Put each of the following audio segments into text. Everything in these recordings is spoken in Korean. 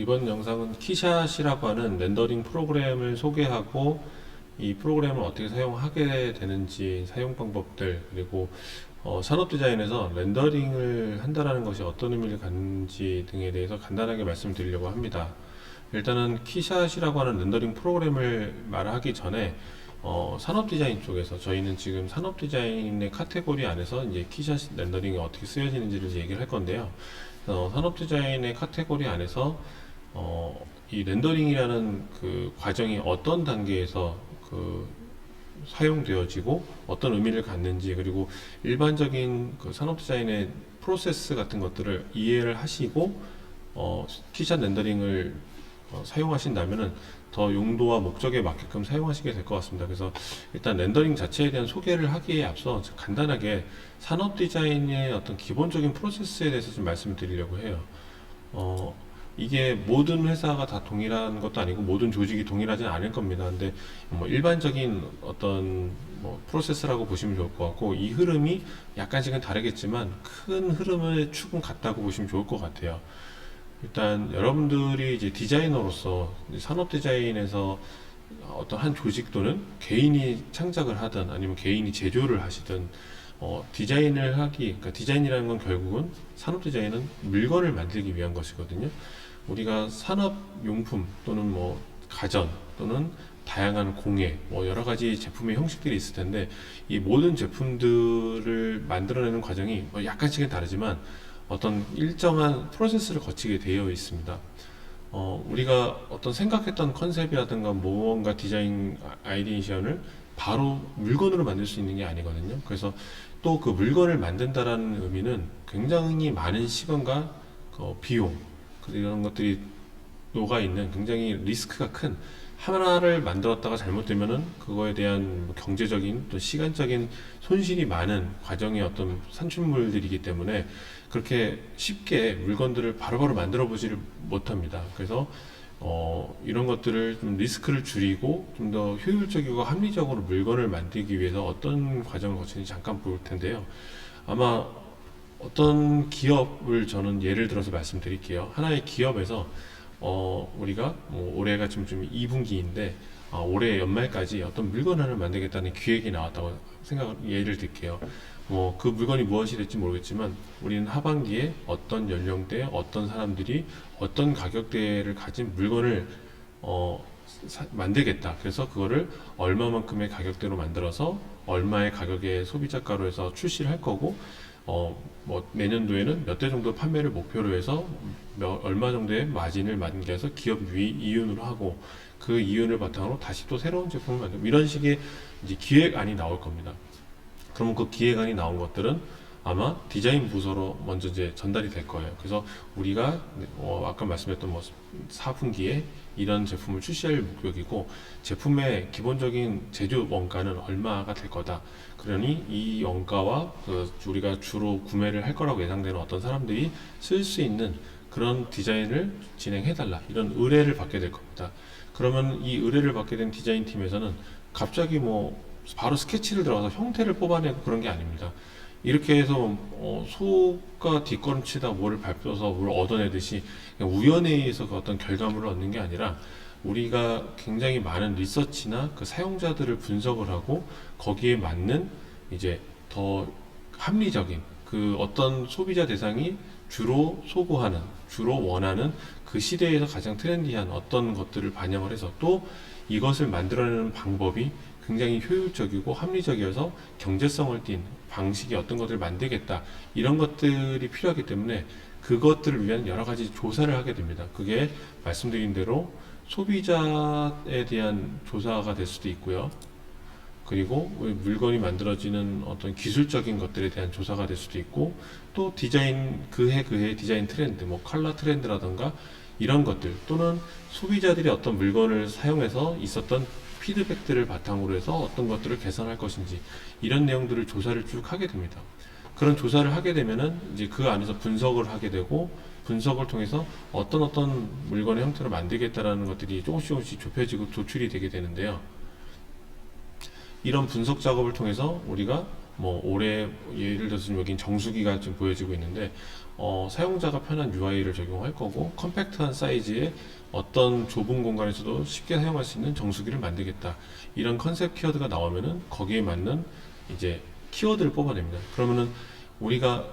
이번 영상은 키샷이라고 하는 렌더링 프로그램을 소개하고 이 프로그램을 어떻게 사용하게 되는지, 사용 방법들, 그리고 산업 디자인에서 렌더링을 한다는 것이 어떤 의미를 갖는지 등에 대해서 간단하게 말씀드리려고 합니다. 일단은 키샷이라고 하는 렌더링 프로그램을 말하기 전에 산업 디자인 쪽에서 저희는 지금 산업 디자인의 카테고리 안에서 이제 키샷 렌더링이 어떻게 쓰여지는지를 얘기를 할 건데요. 산업 디자인의 카테고리 안에서 이 렌더링이라는 그 과정이 어떤 단계에서 사용되어지고 어떤 의미를 갖는지, 그리고 일반적인 그 산업 디자인의 프로세스 같은 것들을 이해를 하시고 키샷 렌더링을 사용하신다면은 더 용도와 목적에 맞게끔 사용하시게 될 것 같습니다. 그래서 일단 렌더링 자체에 대한 소개를 하기에 앞서 간단하게 산업 디자인의 어떤 기본적인 프로세스에 대해서 좀 말씀을 드리려고 해요. 이게 모든 회사가 다 동일한 것도 아니고 모든 조직이 동일하지는 않을 겁니다. 근데 뭐 일반적인 어떤 프로세스라고 보시면 좋을 것 같고, 이 흐름이 약간씩은 다르겠지만 큰 흐름의 축은 같다고 보시면 좋을 것 같아요. 일단 여러분들이 이제 디자이너로서 산업 디자인에서 어떤 한 조직 또는 개인이 창작을 하든 아니면 개인이 제조를 하시든 디자인을 그러니까 디자인이라는 건 결국은 산업 디자인은 물건을 만들기 위한 것이거든요. 우리가 산업용품 또는 가전 또는 다양한 공예, 여러 가지 제품의 형식들이 있을 텐데, 이 모든 제품들을 만들어내는 과정이 약간씩은 다르지만 어떤 일정한 프로세스를 거치게 되어 있습니다. 우리가 어떤 생각했던 컨셉이라든가 무언가 디자인 아이디어를 바로 물건으로 만들 수 있는 게 아니거든요. 그래서 또 그 물건을 만든다라는 의미는 굉장히 많은 시간과 비용, 이런 것들이 녹아 있는 굉장히 리스크가 큰, 하나를 만들었다가 잘못되면은 그거에 대한 경제적인 또 시간적인 손실이 많은 과정의 어떤 산출물들이기 때문에 그렇게 쉽게 물건들을 바로바로 만들어 보지를 못합니다. 그래서 이런 것들을 좀 리스크를 줄이고 좀 더 효율적이고 합리적으로 물건을 만들기 위해서 어떤 과정을 거치는지 잠깐 볼 텐데요. 아마 어떤 기업을 저는 예를 들어서 말씀드릴게요. 하나의 기업에서 우리가 올해가 지금 좀 2분기인데 올해 연말까지 어떤 물건 하나를 만들겠다는 기획이 나왔다고 예를 들게요. 그 물건이 무엇이 될지 모르겠지만 우리는 하반기에 어떤 연령대, 어떤 사람들이 어떤 가격대를 가진 물건을 만들겠다. 그래서 그거를 얼마만큼의 가격대로 만들어서 얼마의 가격의 소비자가로 해서 출시를 할 거고, 내년도에는 몇 대 정도 판매를 목표로 해서 얼마 정도의 마진을 만기해서 기업 이윤으로 하고, 그 이윤을 바탕으로 다시 또 새로운 제품을 만들고, 이런 식의 이제 기획안이 나올 겁니다. 그러면 그 기획안이 나온 것들은 아마 디자인 부서로 먼저 이제 전달이 될 거예요. 그래서 우리가 아까 말씀했던 4분기에 이런 제품을 출시할 목적이고, 제품의 기본적인 제조 원가는 얼마가 될 거다. 그러니 이 원가와 우리가 주로 구매를 할 거라고 예상되는 어떤 사람들이 쓸 수 있는 그런 디자인을 진행해달라, 이런 의뢰를 받게 될 겁니다. 그러면 이 의뢰를 받게 된 디자인 팀에서는 갑자기 바로 스케치를 들어가서 형태를 뽑아내고 그런 게 아닙니다. 이렇게 해서 소가 뒷걸음치다 뭐를 밟혀서 뭘 얻어내듯이 그냥 우연에 의해서 그 어떤 결과물을 얻는 게 아니라, 우리가 굉장히 많은 리서치나 그 사용자들을 분석을 하고 거기에 맞는 이제 더 합리적인 그 어떤 소비자 대상이 주로 소구하는, 주로 원하는 그 시대에서 가장 트렌디한 어떤 것들을 반영을 해서 또 이것을 만들어내는 방법이 굉장히 효율적이고 합리적이어서 경제성을 띈 방식의 어떤 것들을 만들겠다, 이런 것들이 필요하기 때문에 그것들을 위한 여러 가지 조사를 하게 됩니다. 그게 말씀드린 대로 소비자에 대한 조사가 될 수도 있고요. 그리고 물건이 만들어지는 어떤 기술적인 것들에 대한 조사가 될 수도 있고, 또 디자인 그해 디자인 트렌드, 컬러 트렌드라던가 이런 것들, 또는 소비자들이 어떤 물건을 사용해서 있었던 피드백들을 바탕으로 해서 어떤 것들을 개선할 것인지, 이런 내용들을 조사를 쭉 하게 됩니다. 그런 조사를 하게 되면은 이제 그 안에서 분석을 하게 되고, 분석을 통해서 어떤 물건의 형태로 만들겠다라는 것들이 조금씩 좁혀지고 도출이 되게 되는데요. 이런 분석 작업을 통해서 우리가 뭐 올해 예를 들어서 지금 여긴 정수기가 좀 보여지고 있는데 사용자가 편한 UI를 적용할 거고 컴팩트한 사이즈의 어떤 좁은 공간에서도 쉽게 사용할 수 있는 정수기를 만들겠다. 이런 컨셉 키워드가 나오면은 거기에 맞는 이제 키워드를 뽑아냅니다. 그러면은 우리가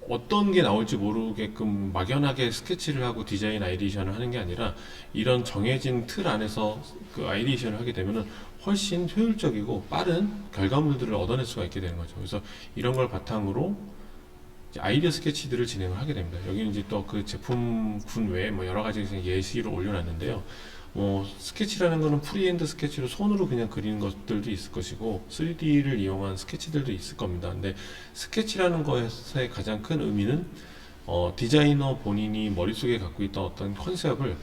어떤 게 나올지 모르게끔 막연하게 스케치를 하고 디자인 아이디에이션을 하는 게 아니라 이런 정해진 틀 안에서 그 아이디에이션을 하게 되면은 훨씬 효율적이고 빠른 결과물들을 얻어낼 수가 있게 되는 거죠. 그래서 이런 걸 바탕으로 이제 아이디어 스케치들을 진행을 하게 됩니다. 여기는 이제 또 그 제품군 외에 뭐 여러 가지 예시를 올려놨는데요. 스케치라는 거는 프리핸드 스케치로 손으로 그냥 그리는 것들도 있을 것이고 3D를 이용한 스케치들도 있을 겁니다. 근데 스케치라는 것의 가장 큰 의미는 디자이너 본인이 머릿속에 갖고 있던 어떤 컨셉을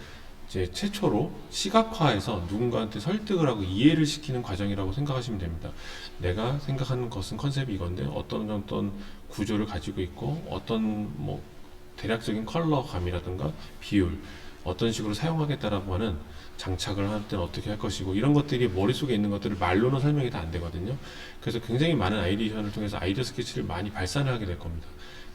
이제 최초로 시각화해서 누군가한테 설득을 하고 이해를 시키는 과정이라고 생각하시면 됩니다. 내가 생각하는 것은 컨셉이 이건데 어떤 구조를 가지고 있고 어떤 뭐 대략적인 컬러감이라든가 비율 어떤 식으로 사용하겠다라고 하는 장착을 할 때는 어떻게 할 것이고 이런 것들이 머릿속에 있는 것들을 말로는 설명이 다 안 되거든요. 그래서 굉장히 많은 아이디어를 통해서 아이디어 스케치를 많이 발산을 하게 될 겁니다.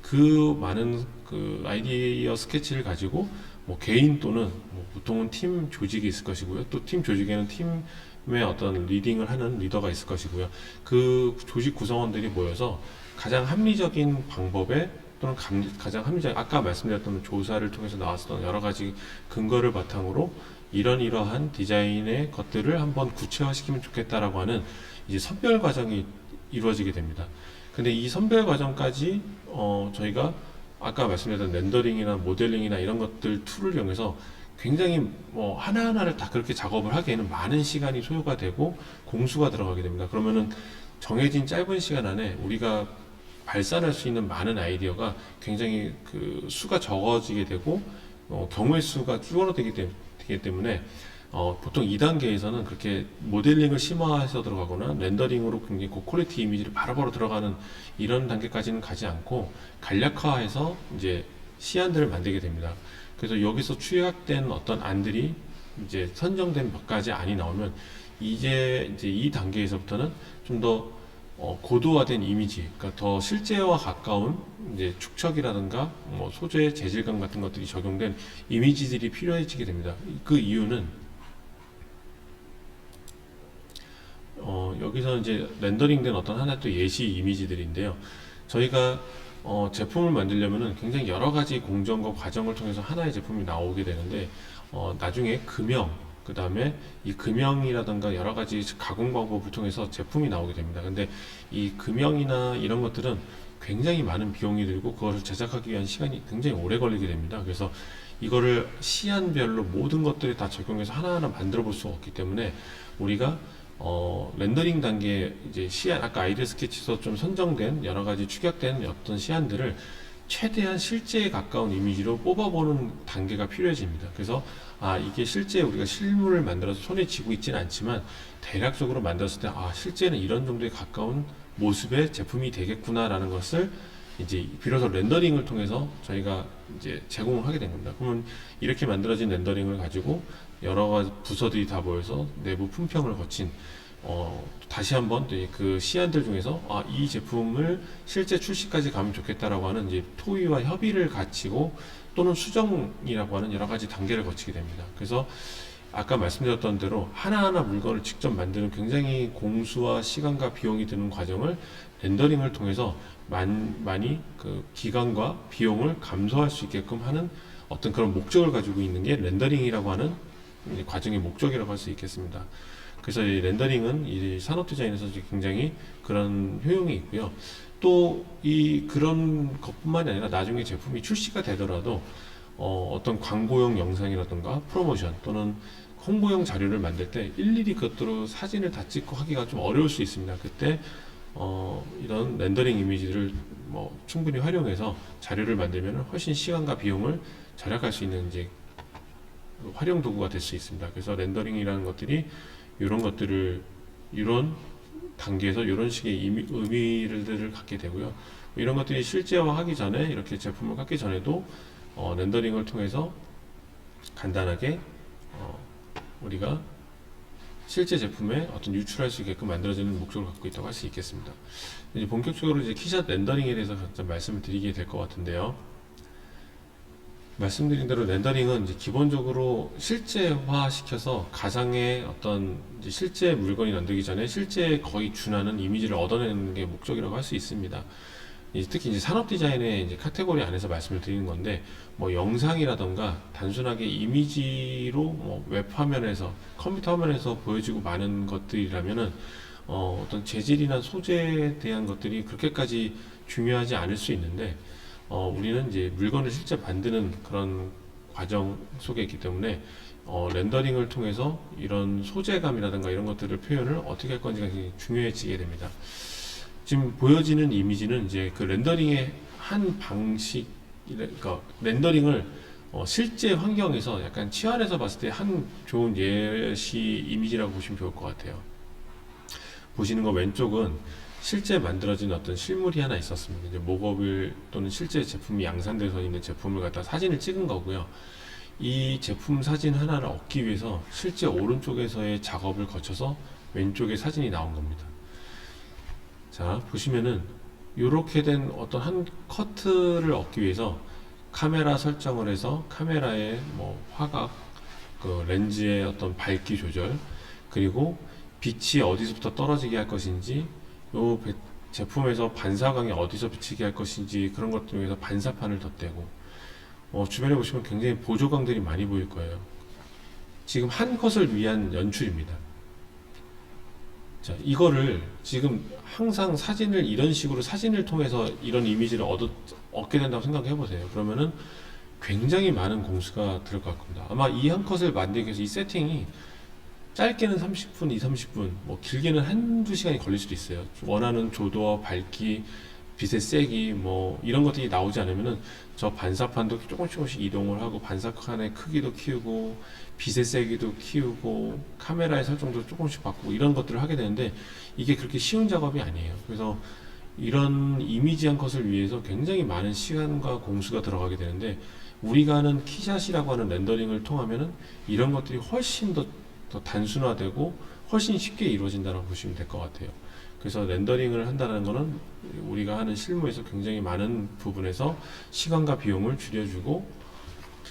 그 많은 그 아이디어 스케치를 가지고 뭐 개인 또는 뭐 보통은 팀 조직이 있을 것이고요. 또 팀 조직에는 팀의 어떤 리딩을 하는 리더가 있을 것이고요. 그 조직 구성원들이 모여서 가장 합리적인 방법에 또는 가장 합리적 아까 말씀드렸던 조사를 통해서 나왔던 여러 가지 근거를 바탕으로 이러한 디자인의 것들을 한번 구체화시키면 좋겠다라고 하는 이제 선별 과정이 이루어지게 됩니다. 근데 이 선별 과정까지 저희가 아까 말씀드렸던 렌더링이나 모델링이나 이런 것들 툴을 이용해서 굉장히 뭐 하나하나를 다 그렇게 작업을 하기에는 많은 시간이 소요가 되고 공수가 들어가게 됩니다. 그러면은 정해진 짧은 시간 안에 우리가 발산할 수 있는 많은 아이디어가 굉장히 그 수가 적어지게 되고 경우의 수가 줄어들기 때문에 보통 2단계에서는 그렇게 모델링을 심화해서 들어가거나 렌더링으로 굉장히 고퀄리티 이미지를 바로바로 들어가는 이런 단계까지는 가지 않고 간략화해서 이제 시안들을 만들게 됩니다. 그래서 여기서 취약된 어떤 안들이 이제 선정된 몇 가지 안이 나오면 이제 이 단계에서부터는 좀 더 고도화된 이미지, 그러니까 더 실제와 가까운 이제 축척이라든가 뭐 소재 재질감 같은 것들이 적용된 이미지들이 필요해지게 됩니다. 그 이유는 여기서 이제 렌더링된 어떤 하나의 또 예시 이미지들인데요. 저희가 제품을 만들려면은 굉장히 여러 가지 공정과 과정을 통해서 하나의 제품이 나오게 되는데 나중에 금형, 그 다음에 이 금형이라든가 여러 가지 가공 방법을 통해서 제품이 나오게 됩니다. 근데 이 금형이나 이런 것들은 굉장히 많은 비용이 들고 그것을 제작하기 위한 시간이 굉장히 오래 걸리게 됩니다. 그래서 이거를 시안별로 모든 것들을 다 적용해서 하나하나 만들어 볼 수가 없기 때문에 우리가 렌더링 단계 이제 시안 아까 아이디어 스케치에서 좀 선정된 여러 가지 축약된 어떤 시안들을 최대한 실제에 가까운 이미지로 뽑아보는 단계가 필요해집니다. 그래서 이게 실제 우리가 실물을 만들어서 손에 쥐고 있지는 않지만 대략적으로 만들었을 때 실제는 이런 정도에 가까운 모습의 제품이 되겠구나라는 것을 이제 비로소 렌더링을 통해서 저희가 이제 제공을 하게 된 겁니다. 그러면 이렇게 만들어진 렌더링을 가지고 여러 가지 부서들이 다 모여서 내부 품평을 거친 다시 한번 그 시안들 중에서 이 제품을 실제 출시까지 가면 좋겠다라고 하는 이제 토의와 협의를 갖추고 또는 수정이라고 하는 여러 가지 단계를 거치게 됩니다. 그래서 아까 말씀드렸던 대로 하나하나 물건을 직접 만드는 굉장히 공수와 시간과 비용이 드는 과정을 렌더링을 통해서 많이 그 기간과 비용을 감소할 수 있게끔 하는 어떤 그런 목적을 가지고 있는 게 렌더링이라고 하는 과정의 목적이라고 할 수 있겠습니다. 그래서 이 렌더링은 이 산업 디자인에서 굉장히 그런 효용이 있고요. 또 그런 것뿐만이 아니라 나중에 제품이 출시가 되더라도 어떤 광고용 영상이라든가 프로모션 또는 홍보용 자료를 만들 때 일일이 그것들로 사진을 다 찍고 하기가 좀 어려울 수 있습니다. 그때 이런 렌더링 이미지를 충분히 활용해서 자료를 만들면 훨씬 시간과 비용을 절약할 수 있는 이제 활용 도구가 될 수 있습니다. 그래서 렌더링이라는 것들이 이런 것들을 이런 단계에서 이런 식의 의미를 갖게 되고요. 이런 것들이 실제화하기 전에 이렇게 제품을 갖기 전에도 렌더링을 통해서 간단하게 우리가 실제 제품에 어떤 유출할 수 있게끔 만들어지는 목적을 갖고 있다고 할 수 있겠습니다. 이제 본격적으로 이제 키샷 렌더링에 대해서 좀 말씀을 드리게 될 것 같은데요. 말씀드린 대로 렌더링은 이제 기본적으로 실제화 시켜서 가상의 어떤 이제 실제 물건이 만들기 전에 실제 거의 준하는 이미지를 얻어내는 게 목적이라고 할 수 있습니다. 특히 이제 산업 디자인의 이제 카테고리 안에서 말씀을 드리는 건데, 뭐 영상이라던가 단순하게 이미지로 뭐 웹 화면에서 컴퓨터 화면에서 보여지고 많은 것들이라면은 어떤 재질이나 소재에 대한 것들이 그렇게까지 중요하지 않을 수 있는데, 우리는 이제 물건을 실제 만드는 그런 과정 속에 있기 때문에 렌더링을 통해서 이런 소재감이라든가 이런 것들을 표현을 어떻게 할 건지가 굉장히 중요해지게 됩니다. 지금 보여지는 이미지는 이제 그 렌더링의 한 방식, 그러니까 렌더링을 실제 환경에서 약간 치환해서 봤을 때 한 좋은 예시 이미지라고 보시면 좋을 것 같아요. 보시는 거 왼쪽은 실제 만들어진 어떤 실물이 하나 있었습니다. 이제 목업을 또는 실제 제품이 양산돼서 있는 제품을 갖다 사진을 찍은 거고요. 이 제품 사진 하나를 얻기 위해서 실제 오른쪽에서의 작업을 거쳐서 왼쪽에 사진이 나온 겁니다. 자, 보시면은 이렇게 된 어떤 한 커트를 얻기 위해서 카메라 설정을 해서 카메라의 뭐 화각, 그 렌즈의 어떤 밝기 조절, 그리고 빛이 어디서부터 떨어지게 할 것인지, 요 제품에서 반사광이 어디서 비치게 할 것인지, 그런 것들 위해서 반사판을 덧대고, 주변에 보시면 굉장히 보조광들이 많이 보일 거예요. 지금 한 컷을 위한 연출입니다. 자, 이거를 지금 항상 사진을 이런 식으로 사진을 통해서 이런 이미지를 얻게 된다고 생각해 보세요. 그러면은 굉장히 많은 공수가 들어갈 겁니다. 아마 이 한 컷을 만들기 위해서 이 세팅이 짧게는 30분, 30분, 뭐 길게는 한두 시간이 걸릴 수도 있어요. 원하는 조도와 밝기, 빛의 세기, 뭐 이런 것들이 나오지 않으면은 저 반사판도 조금씩 이동을 하고, 반사판의 크기도 키우고, 빛의 세기도 키우고, 카메라의 설정도 조금씩 바꾸고, 이런 것들을 하게 되는데 이게 그렇게 쉬운 작업이 아니에요. 그래서 이런 이미지 한 컷을 위해서 굉장히 많은 시간과 공수가 들어가게 되는데, 우리가 하는 키샷이라고 하는 렌더링을 통하면은 이런 것들이 훨씬 더 단순화되고 훨씬 쉽게 이루어진다고 보시면 될 것 같아요. 그래서 렌더링을 한다는 것은 우리가 하는 실무에서 굉장히 많은 부분에서 시간과 비용을 줄여주고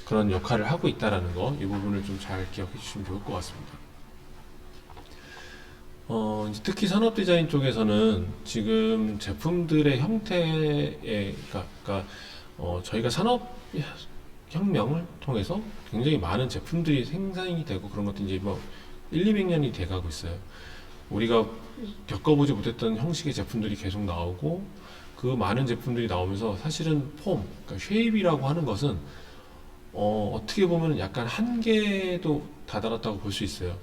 그런 역할을 하고 있다는 거, 이 부분을 좀 잘 기억해 주시면 좋을 것 같습니다. 이제 특히 산업 디자인 쪽에서는 지금 제품들의 형태에, 그러니까 저희가 산업 혁명을 통해서 굉장히 많은 제품들이 생산이 되고, 그런 것도 이제 뭐 200년이 돼 가고 있어요. 우리가 겪어보지 못했던 형식의 제품들이 계속 나오고, 그 많은 제품들이 나오면서 사실은 그러니까 쉐입이라고 하는 것은 어떻게 보면 약간 한계도 다다랐다고 볼 수 있어요.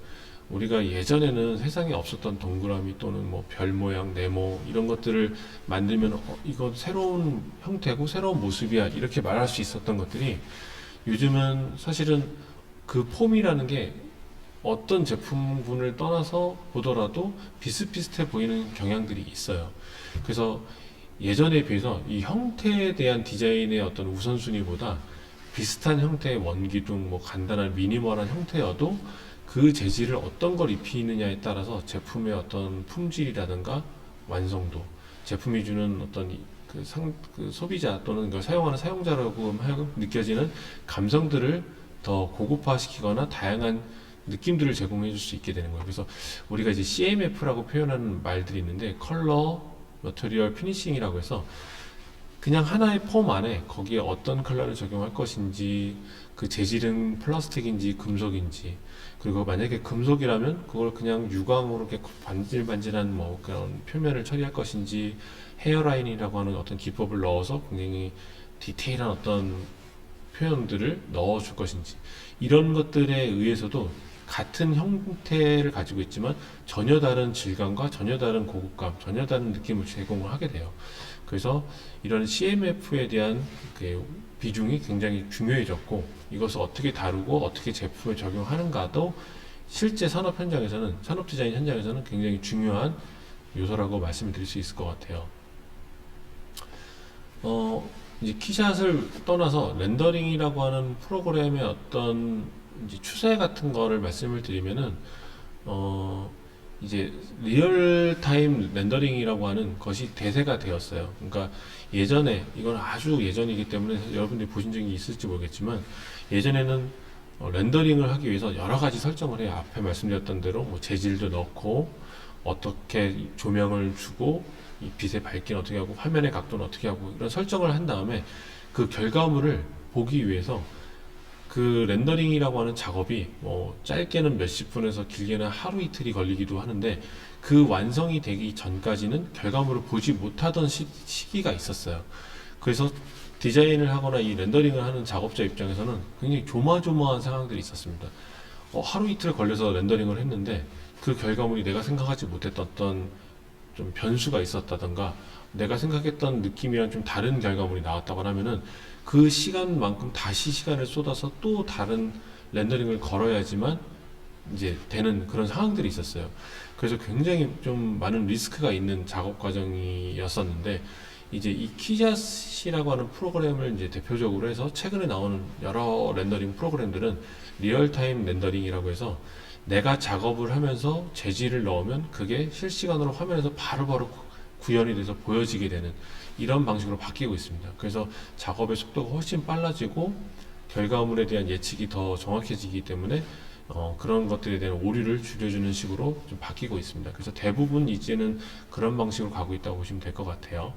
우리가 예전에는 세상에 없었던 동그라미 또는 뭐 별 모양, 네모 이런 것들을 만들면 이거 새로운 형태고 새로운 모습이야, 이렇게 말할 수 있었던 것들이 요즘은 사실은 그 폼이라는 게 어떤 제품군을 떠나서 보더라도 비슷비슷해 보이는 경향들이 있어요. 그래서 예전에 비해서 이 형태에 대한 디자인의 어떤 우선순위보다 비슷한 형태의 원기둥, 뭐 간단한 미니멀한 형태여도 그 재질을 어떤 걸 입히느냐에 따라서 제품의 어떤 품질이라든가 완성도, 제품이 주는 어떤 그 소비자 또는 그걸 사용하는 사용자라고 하여금 느껴지는 감성들을 더 고급화시키거나 다양한 느낌들을 제공해 줄 수 있게 되는 거예요. 그래서 우리가 이제 CMF라고 표현하는 말들이 있는데, 컬러, 머티리얼, 피니싱이라고 해서 그냥 하나의 폼 안에 거기에 어떤 컬러를 적용할 것인지, 그 재질은 플라스틱인지 금속인지, 그리고 만약에 금속이라면 그걸 그냥 유광으로 이렇게 반질반질한 뭐 그런 표면을 처리할 것인지, 헤어라인이라고 하는 어떤 기법을 넣어서 굉장히 디테일한 어떤 표현들을 넣어줄 것인지, 이런 것들에 의해서도 같은 형태를 가지고 있지만 전혀 다른 질감과 전혀 다른 고급감, 전혀 다른 느낌을 제공을 하게 돼요. 그래서 이런 CMF에 대한 그 비중이 굉장히 중요해졌고, 이것을 어떻게 다루고 어떻게 제품에 적용하는가도 실제 산업 현장에서는, 산업 디자인 현장에서는 굉장히 중요한 요소라고 말씀을 드릴 수 있을 것 같아요. 이제 키샷을 떠나서 렌더링이라고 하는 프로그램의 어떤 이제 추세 같은 거를 말씀을 드리면은, 어, 이제 리얼타임 렌더링이라고 하는 것이 대세가 되었어요. 그러니까 예전에, 이건 아주 예전이기 때문에 여러분들이 보신 적이 있을지 모르겠지만, 예전에는 렌더링을 하기 위해서 여러 가지 설정을 해요. 앞에 말씀드렸던 대로 뭐 재질도 넣고, 어떻게 조명을 주고, 이 빛의 밝기는 어떻게 하고, 화면의 각도는 어떻게 하고, 이런 설정을 한 다음에 그 결과물을 보기 위해서 그 렌더링이라고 하는 작업이 뭐 짧게는 몇십 분에서 길게는 하루 이틀이 걸리기도 하는데, 그 완성이 되기 전까지는 결과물을 보지 못하던 시기가 있었어요. 그래서 디자인을 하거나 이 렌더링을 하는 작업자 입장에서는 굉장히 조마조마한 상황들이 있었습니다. 하루 이틀 걸려서 렌더링을 했는데 그 결과물이 내가 생각하지 못했던 어떤 좀 변수가 있었다던가, 내가 생각했던 느낌이랑 좀 다른 결과물이 나왔다고 하면은 그 시간만큼 다시 시간을 쏟아서 또 다른 렌더링을 걸어야지만 이제 되는 그런 상황들이 있었어요. 그래서 굉장히 좀 많은 리스크가 있는 작업 과정이었었는데, 이제 이 키샷이라고 하는 프로그램을 이제 대표적으로 해서 최근에 나오는 여러 렌더링 프로그램들은 리얼타임 렌더링이라고 해서 내가 작업을 하면서 재질을 넣으면 그게 실시간으로 화면에서 바로바로 구현이 돼서 보여지게 되는 이런 방식으로 바뀌고 있습니다. 그래서 작업의 속도가 훨씬 빨라지고 결과물에 대한 예측이 더 정확해지기 때문에 그런 것들에 대한 오류를 줄여주는 식으로 좀 바뀌고 있습니다. 그래서 대부분 이제는 그런 방식으로 가고 있다고 보시면 될 것 같아요.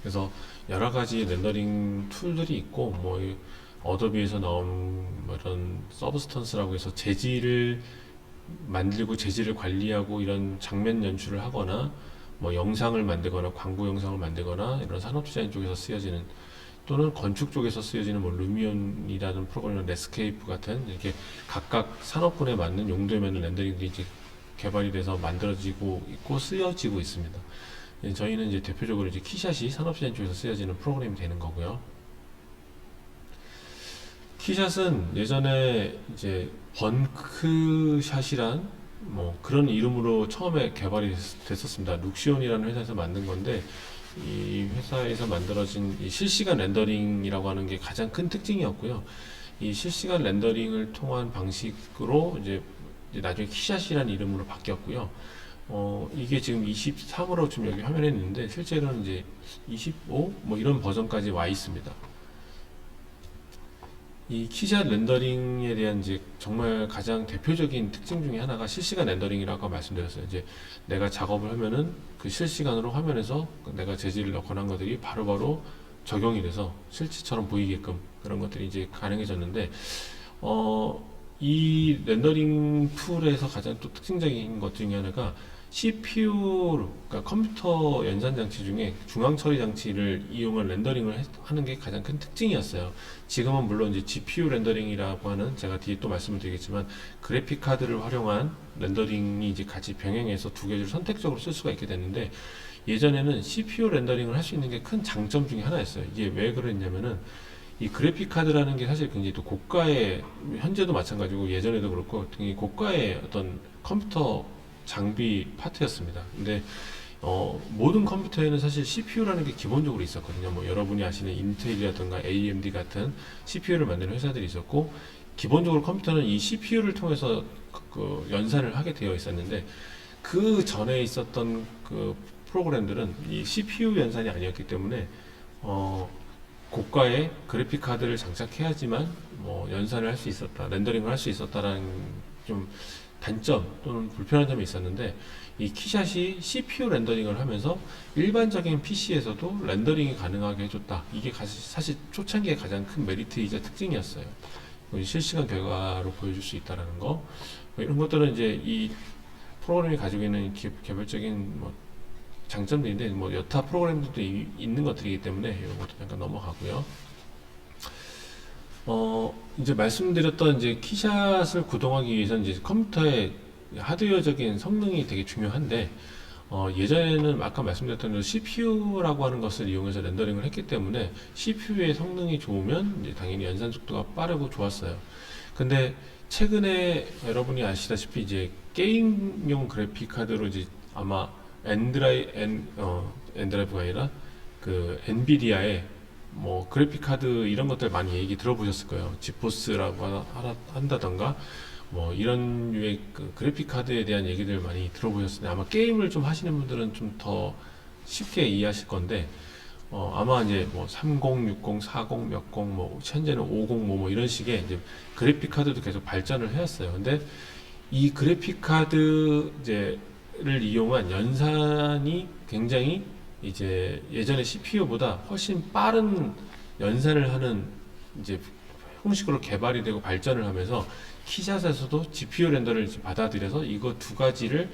그래서 여러 가지 렌더링 툴들이 있고, 뭐 어도비에서 나온 뭐 이런 서브스턴스라고 해서 재질을 만들고 재질을 관리하고 이런 장면 연출을 하거나, 뭐 영상을 만들거나 광고 영상을 만들거나, 이런 산업 디자인 쪽에서 쓰여지는, 또는 건축 쪽에서 쓰여지는 뭐 루미온이라는 프로그램이나 넷스케이프 같은 이렇게 각각 산업군에 맞는 용도에 맞는 렌더링들이 이제 개발이 돼서 만들어지고 있고 쓰여지고 있습니다. 저희는 이제 대표적으로 이제 키샷이 산업 디자인 쪽에서 쓰여지는 프로그램이 되는 거고요. 키샷은 예전에 이제 번크샷이란 뭐 그런 이름으로 처음에 개발이 됐었습니다. 룩시온이라는 회사에서 만든 건데, 이 회사에서 만들어진 이 실시간 렌더링이라고 하는 게 가장 큰 특징이었고요. 이 실시간 렌더링을 통한 방식으로 이제 나중에 키샷이라는 이름으로 바뀌었고요. 이게 지금 23으로 지금 여기 화면에 있는데, 실제로는 이제 25 뭐 이런 버전까지 와 있습니다. 이 키샷 렌더링에 대한 이제 정말 가장 대표적인 특징 중에 하나가 실시간 렌더링이라고 말씀드렸어요. 이제 내가 작업을 하면은 그 실시간으로 화면에서 내가 재질을 넣거나 한 것들이 바로바로 적용이 돼서 실제처럼 보이게끔 그런 것들이 이제 가능해졌는데, 이 렌더링 툴에서 가장 또 특징적인 것 중에 하나가 CPU, 그러니까 컴퓨터 연산 장치 중에 중앙 처리 장치를 이용한 렌더링을 하는 게 가장 큰 특징이었어요. 지금은 물론 이제 GPU 렌더링이라고 하는, 제가 뒤에 또 말씀을 드리겠지만, 그래픽 카드를 활용한 렌더링이 이제 같이 병행해서 두 개를 선택적으로 쓸 수가 있게 됐는데, 예전에는 CPU 렌더링을 할 수 있는 게 큰 장점 중에 하나였어요. 이게 왜 그랬냐면은, 이 그래픽 카드라는 게 사실 굉장히 또 고가의, 현재도 마찬가지고 예전에도 그렇고 굉장히 고가의 어떤 컴퓨터 장비 파트였습니다. 근데 모든 컴퓨터에는 사실 CPU라는 게 기본적으로 있었거든요. 뭐 여러분이 아시는 인텔이라든가 AMD 같은 CPU를 만드는 회사들이 있었고, 기본적으로 컴퓨터는 이 CPU를 통해서 그 연산을 하게 되어 있었는데, 그 전에 있었던 그 프로그램들은 이 CPU 연산이 아니었기 때문에 고가의 그래픽 카드를 장착해야지만 뭐 연산을 할 수 있었다, 렌더링을 할 수 있었다라는 좀 단점 또는 불편한 점이 있었는데, 이 키샷이 CPU 렌더링을 하면서 일반적인 PC에서도 렌더링이 가능하게 해줬다. 이게 사실 초창기의 가장 큰 메리트이자 특징이었어요. 실시간 결과로 보여줄 수 있다는 거, 이런 것들은 이제 이 프로그램이 가지고 있는 개별적인 뭐 장점들인데, 뭐 여타 프로그램들도 있는 것들이기 때문에 이런 것도 잠깐 넘어가고요. 이제 말씀드렸던 이제 키샷을 구동하기 위해서는 이제 컴퓨터의 하드웨어적인 성능이 되게 중요한데, 예전에는 아까 말씀드렸던 대로 CPU라고 하는 것을 이용해서 렌더링을 했기 때문에 CPU의 성능이 좋으면 이제 당연히 연산 속도가 빠르고 좋았어요. 근데 최근에 여러분이 아시다시피 이제 게임용 그래픽 카드로 이제 아마 엔드라이브가 아니라 그 엔비디아의 뭐 그래픽 카드 이런 것들 많이 얘기 들어보셨을 거예요. 지포스라고 한다던가, 뭐 이런 류의 그 그래픽 카드에 대한 얘기들 많이 들어보셨을 텐데 아마 게임을 좀 하시는 분들은 좀 더 쉽게 이해하실 건데 아마 이제 뭐 30, 60, 40, 몇 공, 뭐 현재는 50, 뭐 이런 식의 이제 그래픽 카드도 계속 발전을 해왔어요. 근데 이 그래픽 카드 이제를 이용한 연산이 굉장히 이제 예전에 CPU보다 훨씬 빠른 연산을 하는 이제 형식으로 개발이 되고 발전을 하면서 키샷에서도 GPU 렌더를 이제 받아들여서 이거 두 가지를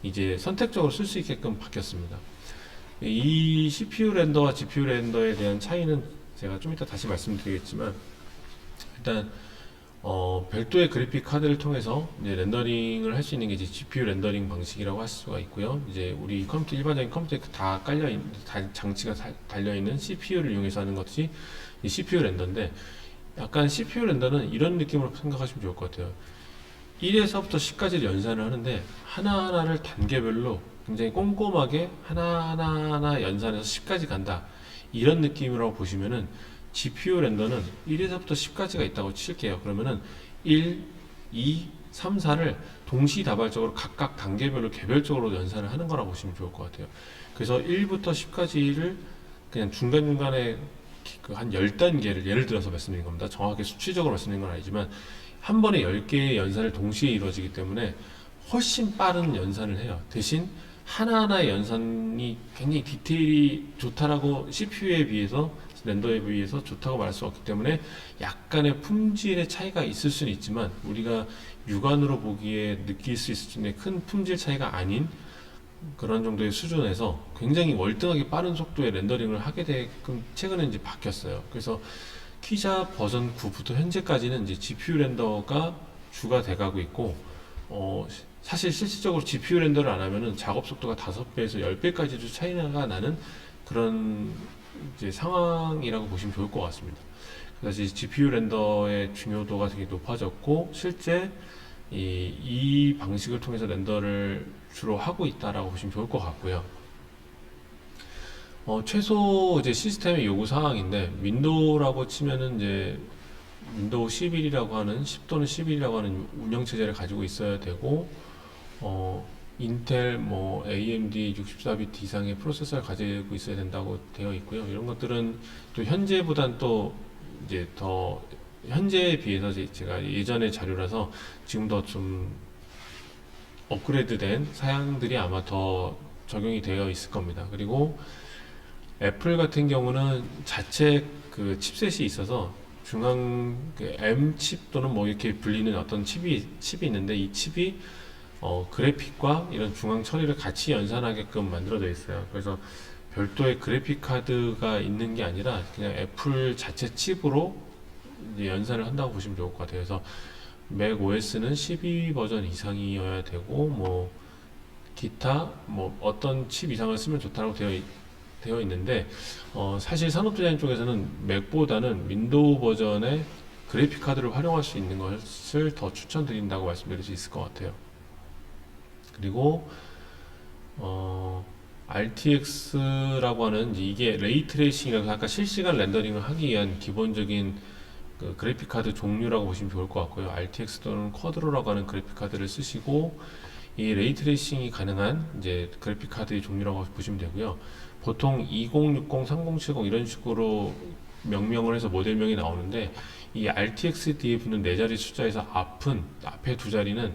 이제 선택적으로 쓸 수 있게끔 바뀌었습니다. 이 CPU 렌더와 GPU 렌더에 대한 차이는 제가 좀 이따 다시 말씀드리겠지만 일단 별도의 그래픽 카드를 통해서 이제 렌더링을 할 수 있는 게 이제 GPU 렌더링 방식이라고 할 수가 있고요. 이제 우리 컴퓨터 일반적인 컴퓨터에 다 깔려 있는 장치가 달려 있는 CPU를 이용해서 하는 것이 이 CPU 렌더인데 약간 CPU 렌더는 이런 느낌으로 생각하시면 좋을 것 같아요. 1에서부터 10까지를 연산을 하는데 하나하나를 단계별로 굉장히 꼼꼼하게 하나하나 연산해서 10까지 간다. 이런 느낌이라고 보시면은 GPU 렌더는 1에서부터 10까지가 있다고 칠게요. 그러면은 1, 2, 3, 4를 동시다발적으로 각각 단계별로 개별적으로 연산을 하는 거라고 보시면 좋을 것 같아요. 그래서 1부터 10까지를 그냥 중간중간에 그 한 10단계를 예를 들어서 말씀드린 겁니다. 정확하게 수치적으로 말씀드린 건 아니지만 한 번에 10개의 연산을 동시에 이루어지기 때문에 훨씬 빠른 연산을 해요. 대신 하나하나의 연산이 굉장히 디테일이 좋다라고 CPU에 비해서 렌더에 비해서 좋다고 말할 수 없기 때문에 약간의 품질의 차이가 있을 수는 있지만 우리가 육안으로 보기에 느낄 수 있을 정도의 큰 품질 차이가 아닌 그런 정도의 수준에서 굉장히 월등하게 빠른 속도의 렌더링을 하게 되게끔 최근에 이제 바뀌었어요. 그래서 키자 버전 9부터 현재까지는 이제 GPU 렌더가 주가 돼가고 있고, 사실 실질적으로 GPU 렌더를 안 하면은 작업 속도가 5배에서 10배까지도 차이가 나는 그런 이제 상황이라고 보시면 좋을 것 같습니다. 그래서 이제 GPU 렌더의 중요도가 되게 높아졌고, 실제 이 방식을 통해서 렌더를 주로 하고 있다라고 보시면 좋을 것 같고요. 최소 이제 시스템의 요구 사항인데 윈도우라고 치면은 이제 윈도우 11이라고 하는 10 또는 11이라고 하는 운영 체제를 가지고 있어야 되고 인텔 뭐 AMD 64비트 이상의 프로세서를 가지고 있어야 된다고 되어 있고요. 이런 것들은 또 현재보단 또 이제 더 현재에 비해서 제가 예전의 자료라서 지금 더 좀 업그레이드된 사양들이 아마 더 적용이 되어 있을 겁니다. 그리고 애플 같은 경우는 자체 그 칩셋이 있어서 중앙 그 M 칩 또는 뭐 이렇게 불리는 어떤 칩이 있는데 이 칩이 그래픽과 이런 중앙 처리를 같이 연산하게끔 만들어져 있어요. 그래서 별도의 그래픽 카드가 있는 게 아니라 그냥 애플 자체 칩으로 이제 연산을 한다고 보시면 좋을 것 같아요. 그래서 맥 OS는 12 버전 이상이어야 되고 뭐 기타 뭐 어떤 칩 이상을 쓰면 좋다고 되어 있는데 사실 산업 디자인 쪽에서는 맥보다는 윈도우 버전의 그래픽 카드를 활용할 수 있는 것을 더 추천드린다고 말씀드릴 수 있을 것 같아요. 그리고 RTX라고 하는 이게 레이 트레이싱이라고 아까 실시간 렌더링을 하기 위한 기본적인 그 그래픽 카드 종류라고 보시면 좋을 것 같고요. RTX 또는 쿼드로라고 하는 그래픽 카드를 쓰시고 이 레이 트레이싱이 가능한 이제 그래픽 카드의 종류라고 보시면 되고요. 보통 2060, 3070 이런 식으로 명명을 해서 모델명이 나오는데 이 RTX 뒤에 붙는 네 자리 숫자에서 앞에 두 자리는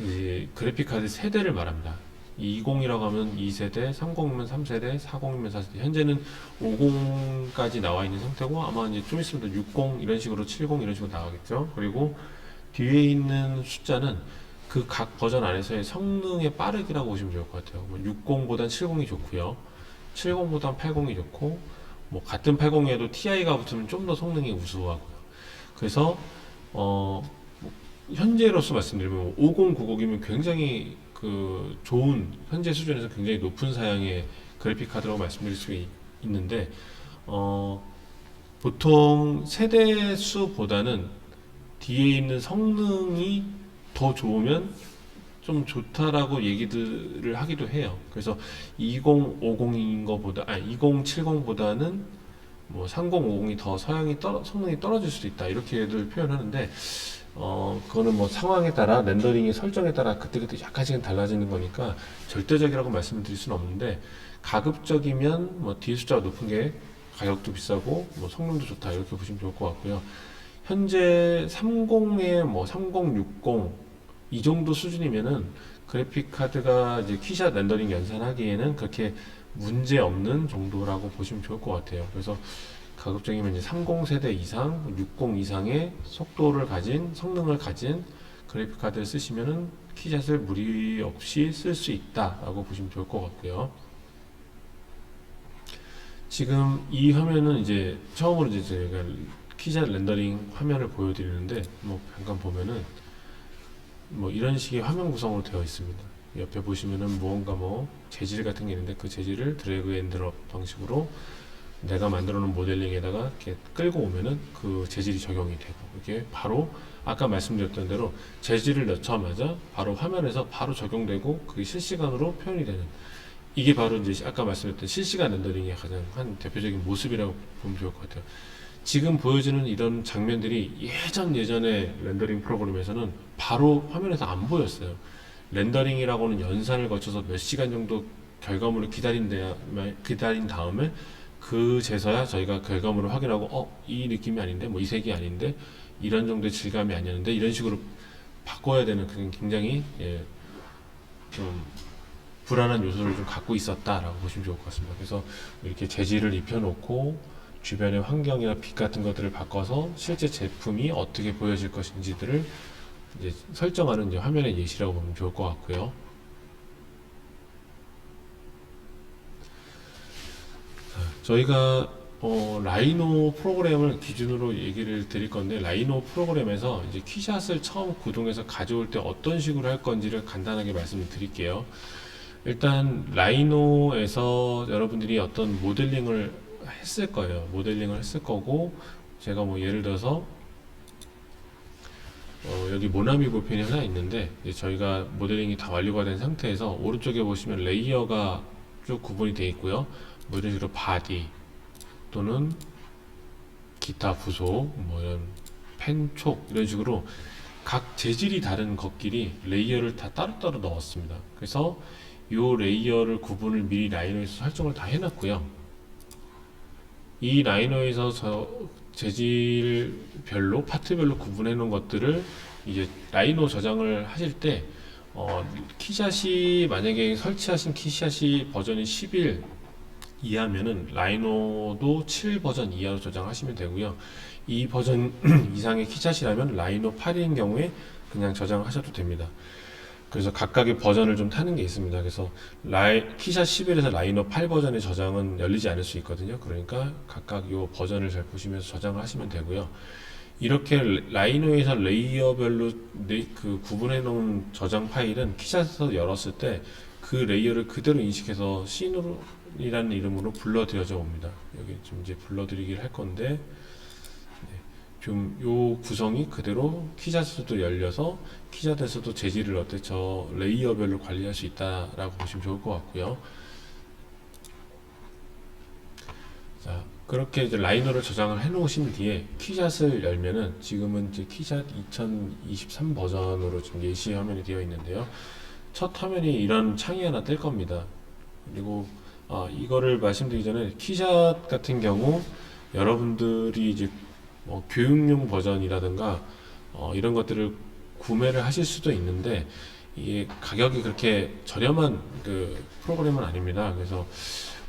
이 그래픽 카드 세대를 말합니다. 20이라고 하면 2세대, 30이면 3세대, 40이면 4세대. 현재는 50까지 나와 있는 상태고 아마 이제 좀 있으면 60 이런 식으로 70 이런 식으로 나가겠죠. 그리고 뒤에 있는 숫자는 그 각 버전 안에서의 성능의 빠르기라고 보시면 좋을 것 같아요. 60보단 70이 좋고요. 70보단 80이 좋고 뭐 같은 80에도 TI가 붙으면 좀 더 성능이 우수하고요. 그래서 현재로서 말씀드리면 50, 90이면 굉장히 그 좋은 현재 수준에서 굉장히 높은 사양의 그래픽 카드라고 말씀드릴 수 있는데 보통 세대 수보다는 뒤에 있는 성능이 더 좋으면 좀 좋다라고 얘기들을 하기도 해요. 그래서 2050인 거보다 2070보다는 뭐 3050이 더 성능이 떨어질 수도 있다 이렇게들 표현하는데 그거는 뭐 상황에 따라 렌더링의 설정에 따라 그때그때 약간씩은 달라지는 거니까 절대적이라고 말씀을 드릴 수는 없는데, 가급적이면 뭐 뒤 숫자가 높은 게 가격도 비싸고 뭐 성능도 좋다 이렇게 보시면 좋을 것 같고요. 현재 30에 뭐 30, 60 이 정도 수준이면은 그래픽 카드가 이제 키샷 렌더링 연산하기에는 그렇게 문제 없는 정도라고 보시면 좋을 것 같아요. 그래서 가급적이면 이제 30 세대 이상, 60 이상의 속도를 가진, 성능을 가진 그래픽 카드를 쓰시면은 키샷을 무리 없이 쓸 수 있다라고 보시면 좋을 것 같고요. 지금 이 화면은 이제 처음으로 이제 저희가 키샷 렌더링 화면을 보여드리는데, 뭐 잠깐 보면은 뭐 이런 식의 화면 구성으로 되어 있습니다. 옆에 보시면은 무언가 뭐 재질 같은 게 있는데, 그 재질을 드래그 앤 드롭 방식으로 내가 만들어 놓은 모델링에다가 이렇게 끌고 오면은 그 재질이 적용이 되고, 이게 바로 아까 말씀드렸던 대로 재질을 넣자마자 바로 화면에서 바로 적용되고 그게 실시간으로 표현이 되는, 이게 바로 이제 아까 말씀드렸던 실시간 렌더링의 가장 한 대표적인 모습이라고 보면 좋을 것 같아요. 지금 보여지는 이런 장면들이 예전에 렌더링 프로그램에서는 바로 화면에서 안 보였어요. 렌더링이라고는 연산을 거쳐서 몇 시간 정도 결과물을 기다린 다음에 그제서야 저희가 결과물을 확인하고, 이 느낌이 아닌데, 뭐 이 색이 아닌데, 이런 정도의 질감이 아니었는데, 이런 식으로 바꿔야 되는, 그런 굉장히 좀 불안한 요소를 좀 갖고 있었다라고 보시면 좋을 것 같습니다. 그래서 이렇게 재질을 입혀놓고 주변의 환경이나 빛 같은 것들을 바꿔서 실제 제품이 어떻게 보여질 것인지들을 이제 설정하는 이제 화면의 예시라고 보면 좋을 것 같고요. 저희가 라이노 프로그램을 기준으로 얘기를 드릴 건데, 라이노 프로그램에서 이제 키샷을 처음 구동해서 가져올 때 어떤 식으로 할 건지를 간단하게 말씀을 드릴게요. 일단 라이노에서 여러분들이 어떤 모델링을 했을 거예요. 모델링을 했을 거고, 제가 뭐 예를 들어서 여기 모나미 볼펜이 하나 있는데, 이제 저희가 모델링이 다 완료가 된 상태에서 오른쪽에 보시면 레이어가 쭉 구분이 되어 있고요. 뭐 이런 식으로 바디 또는 기타 부속, 뭐 이런 펜촉, 이런 식으로 각 재질이 다른 것끼리 레이어를 다 따로따로 넣었습니다. 그래서 이 레이어를 구분을 미리 라이노에서 설정을 다 해놨고요. 이 라이노에서 재질별로, 파트별로 구분해 놓은 것들을 이제 라이노 저장을 하실 때, 키샷이 만약에 설치하신 키샷이 버전이 11 이하면은 라이노도 7 버전 이하로 저장하시면 되고요. 이 버전 이상의 키샷이라면 라이노 8인 경우에 그냥 저장하셔도 됩니다. 그래서 각각의 버전을 좀 타는 게 있습니다. 그래서 키샷 11에서 라이노 8 버전의 저장은 열리지 않을 수 있거든요. 그러니까 각각 이 버전을 잘 보시면서 저장을 하시면 되고요. 이렇게 라이노에서 레이어별로 그 구분해 놓은 저장 파일은 키샷에서 열었을 때 그 레이어를 그대로 인식해서 씬이라는 이름으로 불러들여져 옵니다. 여기 좀 이제 불러드리기를 할 건데, 좀 요 구성이 그대로 키샷에서도 열려서 키샷에서도 재질을 어때 저 레이어별로 관리할 수 있다라고 보시면 좋을 것 같고요. 자, 그렇게 이제 라이너를 저장을 해 놓으신 뒤에 키샷을 열면은, 지금은 이제 키샷 2023 버전으로 지금 예시 화면이 되어 있는데요. 첫 화면이 이런 창이 하나 뜰 겁니다. 그리고 이거를 말씀드리기 전에, 키샷 같은 경우 여러분들이 이제 교육용 버전이라든가 이런 것들을 구매를 하실 수도 있는데, 이게 가격이 그렇게 저렴한 그 프로그램은 아닙니다. 그래서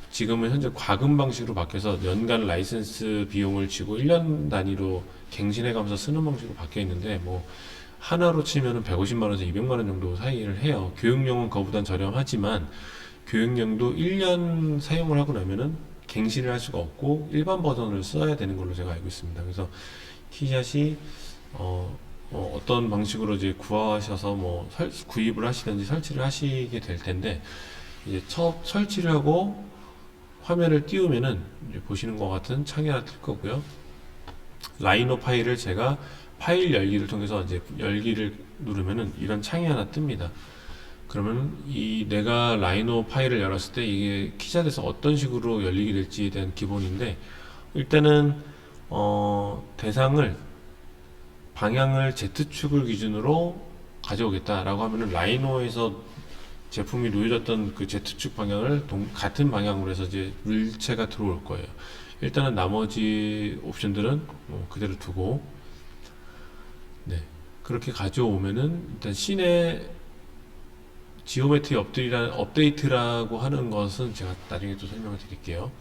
지금은 현재 과금 방식으로 바뀌어서 연간 라이센스 비용을 지고 1년 단위로 갱신해가면서 쓰는 방식으로 바뀌어 있는데, 뭐 하나로 치면은 150만원에서 200만원 정도 사이를 해요. 교육용은 그거보단 저렴하지만, 교육용도 1년 사용을 하고 나면은 갱신을 할 수가 없고 일반 버전을 써야 되는 걸로 제가 알고 있습니다. 그래서 키샷이 어떤 방식으로 이제 구하셔서 뭐 구입을 하시든지 설치를 하시게 될 텐데, 이제 첫 설치를 하고 화면을 띄우면은 이제 보시는 것 같은 창이 하나 뜰 거고요. 라이노 파일을 제가 파일 열기를 통해서 이제 열기를 누르면은 이런 창이 하나 뜹니다. 그러면 내가 라이노 파일을 열었을 때 이게 키샷에서 어떤 식으로 열리게 될지에 대한 기본인데, 일단은 대상을 방향을 Z축을 기준으로 가져오겠다라고 하면은 라이노에서 제품이 놓여졌던 그 Z축 방향을 같은 방향으로 해서 이제 물체가 들어올 거예요. 일단은 나머지 옵션들은 그대로 두고, 네, 그렇게 가져오면은 일단 시내 지오메트리 업데이트라고 하는 것은 제가 나중에 또 설명을 드릴게요.